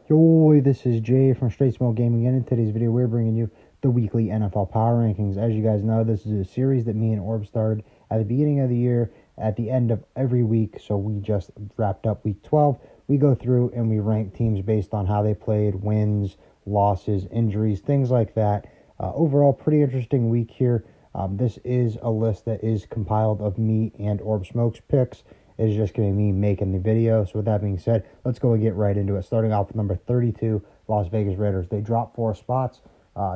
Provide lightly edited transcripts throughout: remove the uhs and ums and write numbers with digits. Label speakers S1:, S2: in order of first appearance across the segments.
S1: Yo, this is Jay from Straight Smoke Gaming, and in today's video, we're bringing you the weekly NFL Power Rankings. As you guys know, this is a series that me and Orb started at the beginning of the year, at the end of every week. So we just wrapped up week 12. We go through and we rank teams based on how they played, wins, losses, injuries, things like that. Overall, pretty interesting week here. This is a list that is compiled of me and Orb Smoke's picks. It's just going to be me making the video. So with that being said, let's go and get right into it. Starting off with number 32, Las Vegas Raiders. They dropped 4 spots.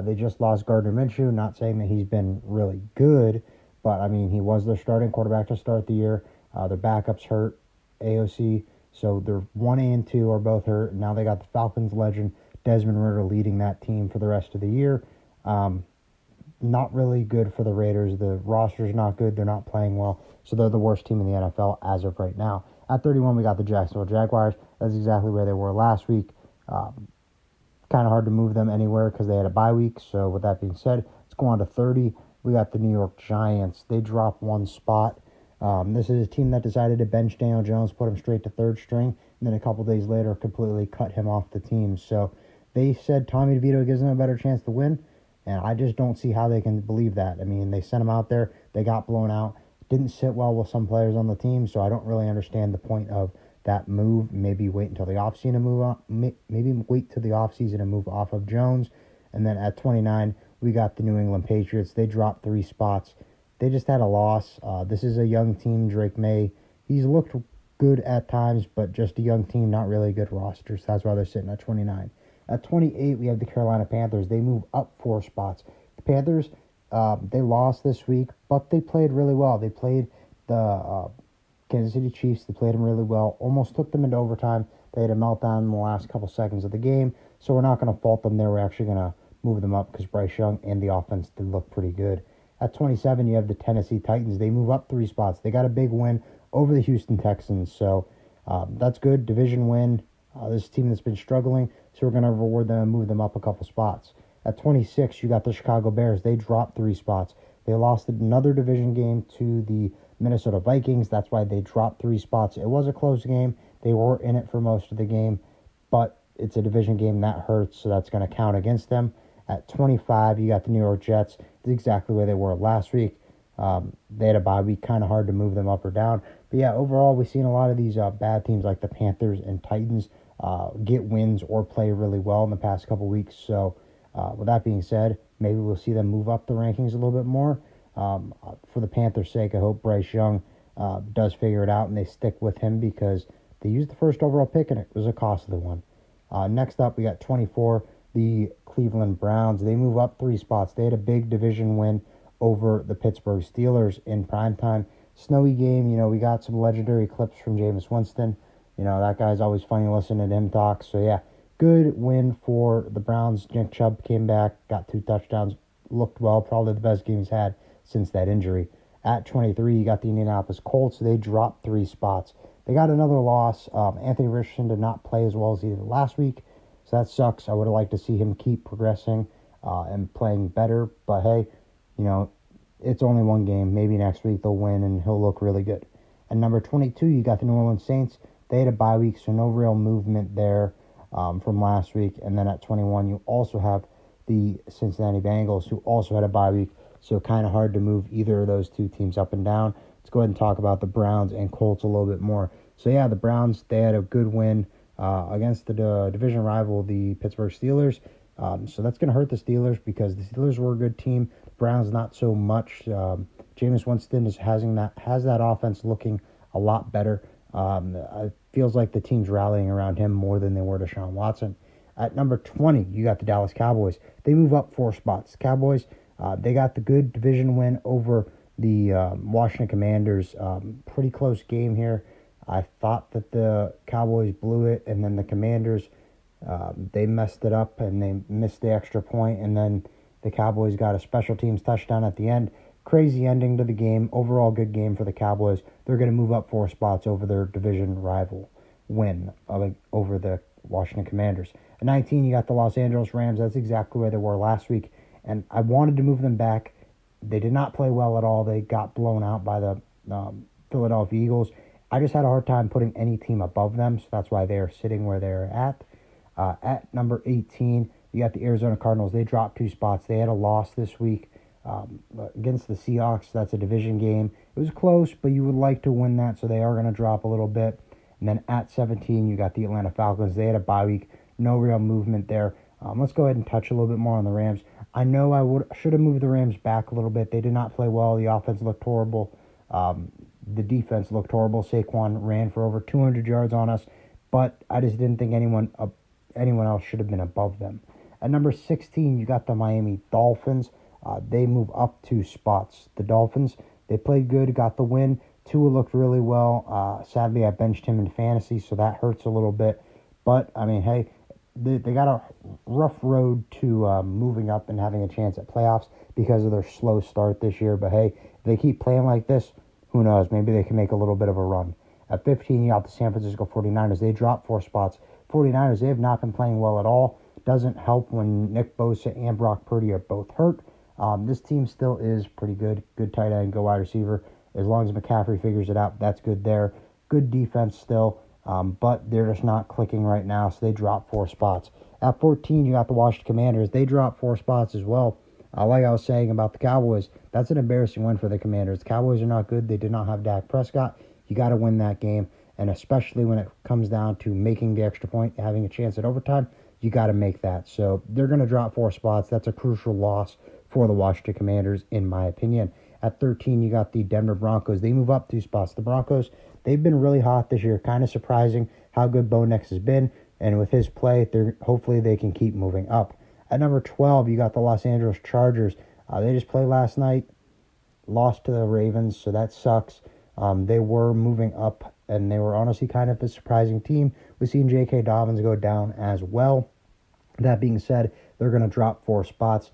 S1: They just lost Gardner Minshew. Not saying that he's been really good, but I mean, he was their starting quarterback to start the year. Their backups hurt, AOC. So their 1 and 2 are both hurt. Now they got the Falcons legend, Desmond Ridder, leading that team for the rest of the year. Not really good for the Raiders. The roster's not good. They're not playing well. So they're the worst team in the NFL as of right now. At 31, we got the Jacksonville Jaguars. That's exactly where they were last week. Kind of hard to move them anywhere because they had a bye week. So with that being said, let's go on to 30. We got the New York Giants. They dropped 1 spot. This is a team that decided to bench Daniel Jones, put him straight to third string, and then a couple days later completely cut him off the team. So they said Tommy DeVito gives them a better chance to win. And I just don't see how they can believe that. I mean, they sent him out there. They got blown out. Didn't sit well with some players on the team, so I don't really understand the point of that move. Maybe wait until the offseason to move on. Maybe wait till the offseason to move off of Jones. And then at 29, we got the New England Patriots. They dropped 3 spots. They just had a loss. This is a young team. Drake May, he's looked good at times, but just a young team, not really a good roster. So that's why they're sitting at 29. At 28, we have the Carolina Panthers. They move up 4 spots. The Panthers, they lost this week, but they played really well. They played the Kansas City Chiefs. They played them really well. Almost took them into overtime. They had a meltdown in the last couple seconds of the game, so we're not going to fault them there. We're actually going to move them up because Bryce Young and the offense did look pretty good. At 27, you have the Tennessee Titans. They move up 3 spots. They got a big win over the Houston Texans, so that's good. Division win. This team that's been struggling, so we're going to reward them and move them up a couple spots. At 26, you got the Chicago Bears. They dropped 3 spots. They lost another division game to the Minnesota Vikings. That's why they dropped 3 spots. It was a close game. They were in it for most of the game, but it's a division game that hurts, so that's going to count against them. At 25, you got the New York Jets. It's exactly where they were last week. They had a bye week, kind of hard to move them up or down. But yeah, overall, we've seen a lot of these bad teams like the Panthers and Titans get wins or play really well in the past couple weeks. So with that being said, maybe we'll see them move up the rankings a little bit more. For the Panthers' sake, I hope Bryce Young does figure it out and they stick with him because they used the first overall pick and it was a costly one. Next up, we got 24, the Cleveland Browns. They move up 3 spots. They had a big division win over the Pittsburgh Steelers in primetime. Snowy game, we got some legendary clips from Jameis Winston. That guy's always funny listening to him talk. So, yeah, good win for the Browns. Nick Chubb came back, got 2 touchdowns, looked well, probably the best game he's had since that injury. At 23, you got the Indianapolis Colts. They dropped 3 spots. They got another loss. Anthony Richardson did not play as well as he did last week, so that sucks. I would have liked to see him keep progressing and playing better, but hey, it's only one game. Maybe next week they'll win and he'll look really good. At number 22, you got the New Orleans Saints. They had a bye week, so no real movement there from last week. And then at 21, you also have the Cincinnati Bengals, who also had a bye week, so kind of hard to move either of those 2 teams up and down. Let's go ahead and talk about the Browns and Colts a little bit more. So yeah, the Browns, they had a good win against the division rival, the Pittsburgh Steelers. So that's going to hurt the Steelers because the Steelers were a good team. The Browns not so much. Jameis Winston has that offense looking a lot better. It feels like the team's rallying around him more than they were to Deshaun Watson. At number 20, you got the Dallas Cowboys. They move up 4 spots. Cowboys, they got the good division win over the Washington Commanders. Pretty close game here. I thought that the Cowboys blew it, and then the Commanders, they messed it up, and they missed the extra point, and then the Cowboys got a special teams touchdown at the end. Crazy ending to the game. Overall good game for the Cowboys. They're going to move up 4 spots over their division rival win over the Washington Commanders. At 19, you got the Los Angeles Rams. That's exactly where they were last week, and I wanted to move them back. They did not play well at all. They got blown out by the Philadelphia Eagles. I just had a hard time putting any team above them, so that's why they're sitting where they're at. At number 18, you got the Arizona Cardinals. They dropped 2 spots. They had a loss this week against the Seahawks. That's a division game. It was close, but you would like to win that, so they are going to drop a little bit. And then at 17, you got the Atlanta Falcons. They had a bye week. No real movement there. Let's go ahead and touch a little bit more on the Rams. I know I should have moved the Rams back a little bit. They did not play well. The offense looked horrible. The defense looked horrible. Saquon ran for over 200 yards on us, but I just didn't think anyone else should have been above them. At number 16, you got the Miami Dolphins. They move up 2 spots. The Dolphins, they played good, got the win. Tua looked really well. Sadly, I benched him in fantasy, so that hurts a little bit. But, I mean, hey, they got a rough road to moving up and having a chance at playoffs because of their slow start this year. But, hey, if they keep playing like this, who knows? Maybe they can make a little bit of a run. At 15, you got the San Francisco 49ers. They dropped 4 spots. 49ers, they have not been playing well at all. Doesn't help when Nick Bosa and Brock Purdy are both hurt. This team still is pretty good. Good tight end, good wide receiver. As long as McCaffrey figures it out, that's good there. Good defense still, but they're just not clicking right now, so they dropped 4 spots. At 14, you got the Washington Commanders. They dropped 4 spots as well. Like I was saying about the Cowboys, that's an embarrassing win for the Commanders. The Cowboys are not good. They did not have Dak Prescott. You got to win that game, and especially when it comes down to making the extra point, having a chance at overtime, you got to make that. So they're going to drop 4 spots. That's a crucial loss for the Washington Commanders, in my opinion. At 13, you got the Denver Broncos. They move up 2 spots. The Broncos, they've been really hot this year. Kind of surprising how good Bo Nix has been. And with his play, hopefully they can keep moving up. At number 12, you got the Los Angeles Chargers. They just played last night, lost to the Ravens, so that sucks. They were moving up, and they were honestly kind of a surprising team. We've seen J.K. Dobbins go down as well. That being said, they're going to drop 4 spots.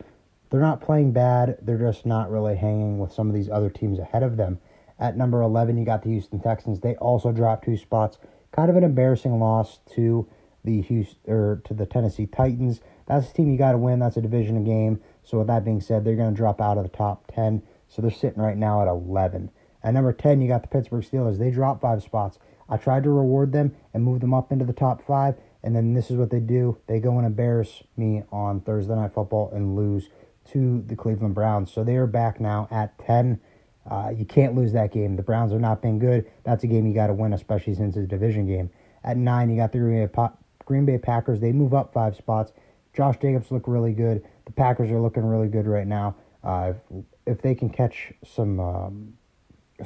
S1: They're not playing bad. They're just not really hanging with some of these other teams ahead of them. At number 11, you got the Houston Texans. They also dropped 2 spots. Kind of an embarrassing loss to the Tennessee Titans. That's a team you got to win. That's a division game. So with that being said, they're going to drop out of the top 10. So they're sitting right now at 11. At number 10, you got the Pittsburgh Steelers. They dropped 5 spots. I tried to reward them and move them up into the top 5. And then this is what they do. They go and embarrass me on Thursday Night Football and lose to the Cleveland Browns. So they are back now at 10. You can't lose that game. The Browns are not being good. That's a game you got to win, especially since it's a division game. At 9, you got the Green Bay Packers. They move up 5 spots. Josh Jacobs look really good. The Packers are looking really good right now. If they can catch some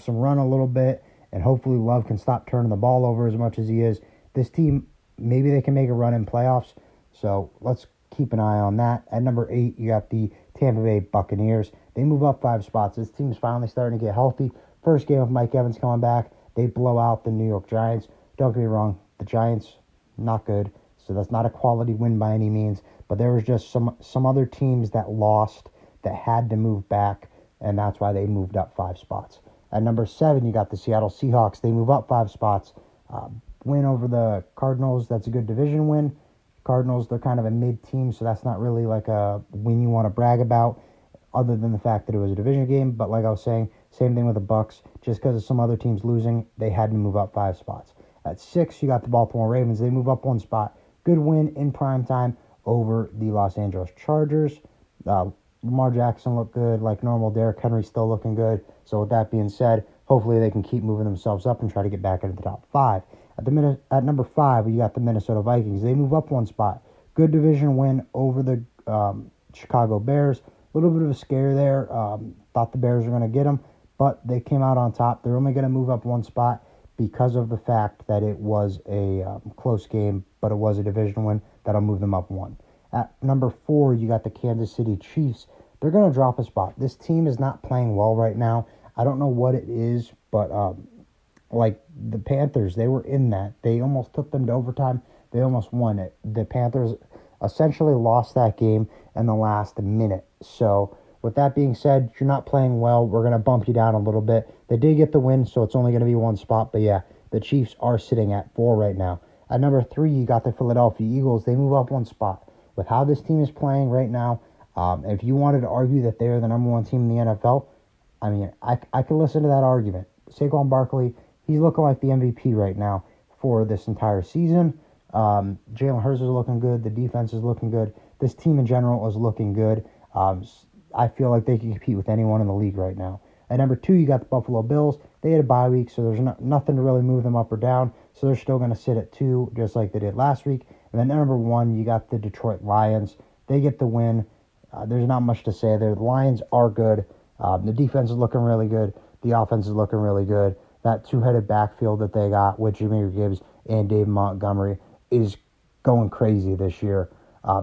S1: run a little bit, and hopefully Love can stop turning the ball over as much as he is, this team, maybe they can make a run in playoffs. So let's keep an eye on that. At number 8, you got the Tampa Bay Buccaneers. They move up 5 spots. This team's finally starting to get healthy. First game with Mike Evans coming back. They blow out the New York Giants. Don't get me wrong, the Giants, not good. So that's not a quality win by any means. But there was just some other teams that lost that had to move back, and that's why they moved up 5 spots. At number 7, you got the Seattle Seahawks. They move up 5 spots. Win over the Cardinals. That's a good division win. Cardinals, they're kind of a mid-team, so that's not really like a win you want to brag about, other than the fact that it was a division game. But like I was saying, same thing with the Bucs. Just because of some other teams losing, they had to move up 5 spots. At 6, you got the Baltimore Ravens. They move up 1 spot. Good win in prime time over the Los Angeles Chargers. Lamar Jackson looked good like normal. Derrick Henry still looking good. So with that being said, hopefully they can keep moving themselves up and try to get back into the top 5. At number 5, you got the Minnesota Vikings. They move up 1 spot. Good division win over the Chicago Bears. A little bit of a scare there. Thought the Bears were going to get them, but they came out on top. They're only going to move up 1 spot because of the fact that it was a close game, but it was a division win. That'll move them up 1. At number 4, you got the Kansas City Chiefs. They're going to drop a spot. This team is not playing well right now. I don't know what it is, but like the Panthers, they were in that. They almost took them to overtime. They almost won it. The Panthers essentially lost that game in the last minute. So with that being said, you're not playing well. We're going to bump you down a little bit. They did get the win, so it's only going to be 1 spot. But yeah, the Chiefs are sitting at 4 right now. At number 3, you got the Philadelphia Eagles. They move up 1 spot. With how this team is playing right now, if you wanted to argue that they're the number 1 team in the NFL, I mean, I could listen to that argument. Saquon Barkley, he's looking like the MVP right now for this entire season. Jalen Hurts is looking good. The defense is looking good. This team in general is looking good. I feel like they can compete with anyone in the league right now. At number 2, you got the Buffalo Bills. They had a bye week, so there's nothing to really move them up or down. So they're still going to sit at 2, just like they did last week. And then at number 1, you got the Detroit Lions. They get the win. There's not much to say there. The Lions are good. The defense is looking really good. The offense is looking really good. That two-headed backfield that they got with Jahmyr Gibbs and Dave Montgomery is going crazy this year.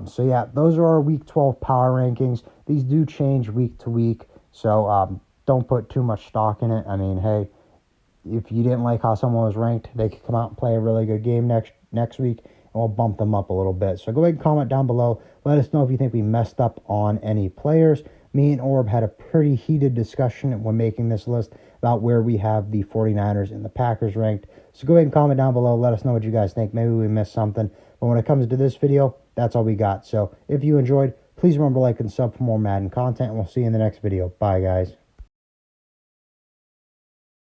S1: So yeah, those are our Week 12 power rankings. These do change week to week, so don't put too much stock in it. I mean, hey, if you didn't like how someone was ranked, they could come out and play a really good game next week, and we'll bump them up a little bit. So go ahead and comment down below. Let us know if you think we messed up on any players. Me and Orb had a pretty heated discussion when making this list about where we have the 49ers and the Packers ranked. So go ahead and comment down below. Let us know what you guys think. Maybe we missed something. But when it comes to this video, that's all we got. So if you enjoyed, please remember to like and sub for more Madden content, and we'll see you in the next video. Bye, guys.